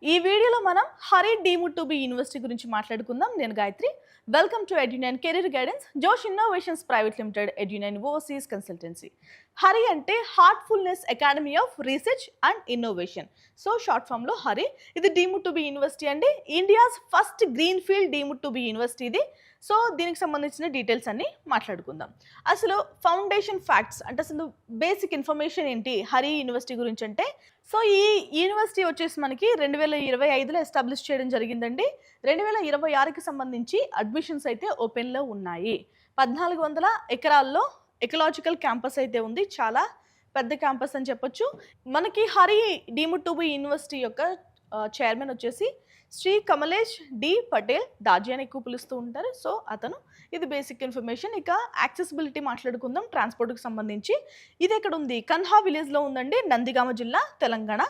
ఈ వీడియోలో మనం Hari deemed to be university గురించి మాట్లాడుకుందాం. నేను Gayatri. Welcome to Edunine career guidance, Josh innovations private limited, Edunine overseas consultancy. Hari అంటే heartfulness academy of research and innovation. So short form లో హరి. ఇది డీమ్డ్ టు బి యూనివర్సిటీ అండి. India's first green field deemed to be university ఇది. So దీనికి సంబంధించిన details అన్ని మాట్లాడుకుందాం. అసలు ఫౌండేషన్ ఫ్యాక్ట్స్ అంటే అసలు బేసిక్ ఇన్ఫర్మేషన్ ఏంటి హరి యూనివర్సిటీ గురించి అంటే, సో ఈ యూనివర్సిటీ వచ్చేసి మనకి 2025లో ఎస్టాబ్లిష్ చేయడం జరిగిందండి. 2026కి సంబంధించి అడ్మిషన్స్ అయితే ఓపెన్లో ఉన్నాయి. 1400 ఎకరాల్లో ఎకలాజికల్ క్యాంపస్ అయితే ఉంది. చాలా పెద్ద క్యాంపస్ అని చెప్పొచ్చు. మనకి Hari deemed to be university యొక్క చైర్మన్ వచ్చేసి శ్రీ కమలేష్ డి పటేల్ దాజీ అని ఎక్కువ పిలుస్తూ ఉంటారు. సో అతను. ఇది బేసిక్ ఇన్ఫర్మేషన్. ఇక యాక్సెసిబిలిటీ మాట్లాడుకుందాం. ట్రాన్స్పోర్ట్కి సంబంధించి ఇది ఎక్కడ ఉంది? కన్హా విలేజ్లో ఉందండి, నందిగామ జిల్లా, తెలంగాణ.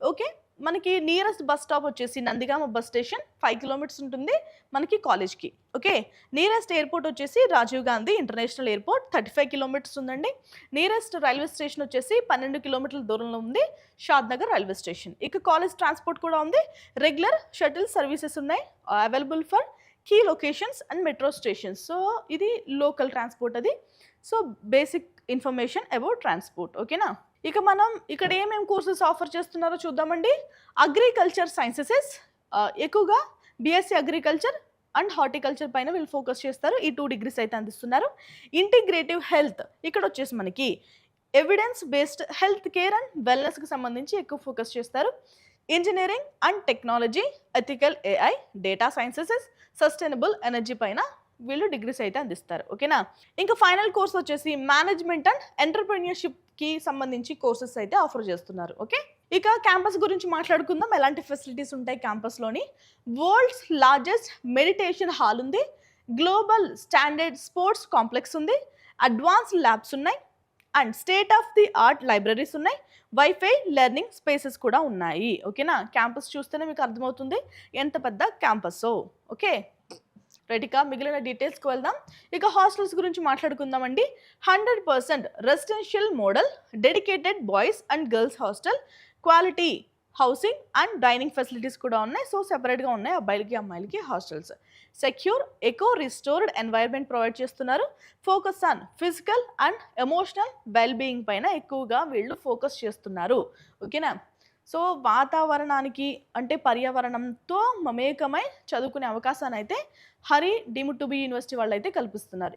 ఓకే, మనకి నియరెస్ట్ బస్ స్టాప్ వచ్చేసి నందిగామ బస్ స్టేషన్ 5 కిలోమీటర్స్ ఉంటుంది మనకి కాలేజ్కి. ఓకే, నియరెస్ట్ ఎయిర్పోర్ట్ వచ్చేసి Rajiv Gandhi international airport 35 kilometres ఉందండి. నియరెస్ట్ రైల్వే స్టేషన్ వచ్చేసి 12 కిలోమీటర్ల దూరంలో ఉంది, షాద్ నగర్ రైల్వే స్టేషన్. ఇక కాలేజ్ ట్రాన్స్పోర్ట్ కూడా ఉంది. రెగ్యులర్ షటిల్ సర్వీసెస్ ఉన్నాయి available for key locations and metro stations. So ఇది లోకల్ ట్రాన్స్పోర్ట్ అది. So basic information about transport. ఓకేనా. ఇక మనం ఇక్కడ ఏమేమి కోర్సెస్ ఆఫర్ చేస్తున్నారో చూద్దామండి. అగ్రికల్చర్ సైన్సెస్ ఎక్కువగా బీఎస్సీ అగ్రికల్చర్ అండ్ హార్టికల్చర్ పైన వీళ్ళు ఫోకస్ చేస్తారు. ఈ 2 డిగ్రీస్ అయితే అందిస్తున్నారు. ఇంటిగ్రేటివ్ హెల్త్ ఇక్కడ వచ్చేసి మనకి evidence based health care and వెల్నెస్కి సంబంధించి ఎక్కువ ఫోకస్ చేస్తారు. Engineering and technology, ethical AI, data sciences, sustainable energy పైన వీళ్ళు డిగ్రీస్ అయితే అందిస్తారు. ఓకేనా. ఇంకా ఫైనల్ కోర్స్ వచ్చేసి మేనేజ్మెంట్ అండ్ ఎంటర్ప్రెన్యూర్షిప్కి సంబంధించి కోర్సెస్ అయితే ఆఫర్ చేస్తున్నారు. ఓకే, ఇక క్యాంపస్ గురించి మాట్లాడుకుందాం. ఎలాంటి ఫెసిలిటీస్ ఉంటాయి క్యాంపస్లోని? వరల్డ్స్ లార్జెస్ట్ మెడిటేషన్ హాల్ ఉంది, గ్లోబల్ స్టాండర్డ్ స్పోర్ట్స్ కాంప్లెక్స్ ఉంది, అడ్వాన్స్డ్ ల్యాబ్స్ ఉన్నాయి and state of the art libraries ఉన్నాయి, వైఫై లెర్నింగ్ స్పేసెస్ కూడా ఉన్నాయి. ఓకేనా. క్యాంపస్ చూస్తేనే మీకు అర్థమవుతుంది ఎంత పెద్ద క్యాంపస్. ఓకే రైట్గా మిగిలిన డీటెయిల్స్కి వెళ్దాం. ఇక హాస్టల్స్ గురించి మాట్లాడుకుందామండి. 100% residential model, dedicated boys and girls hostel, quality housing and dining facilities కూడా ఉన్నాయి. సో సెపరేట్గా ఉన్నాయి అబ్బాయిలకి అమ్మాయిలకి hostels. Secure eco restored environment provide చేస్తున్నారు. Focus on physical and emotional well being పైన ఎక్కువగా వీళ్ళు ఫోకస్ చేస్తున్నారు. ఓకేనా. సో వాతావరణానికి అంటే పర్యావరణంతో మమేకమై చదువుకునే అవకాశాన్ని అయితే Hari deemed to be university వాళ్ళు అయితే కల్పిస్తున్నారు.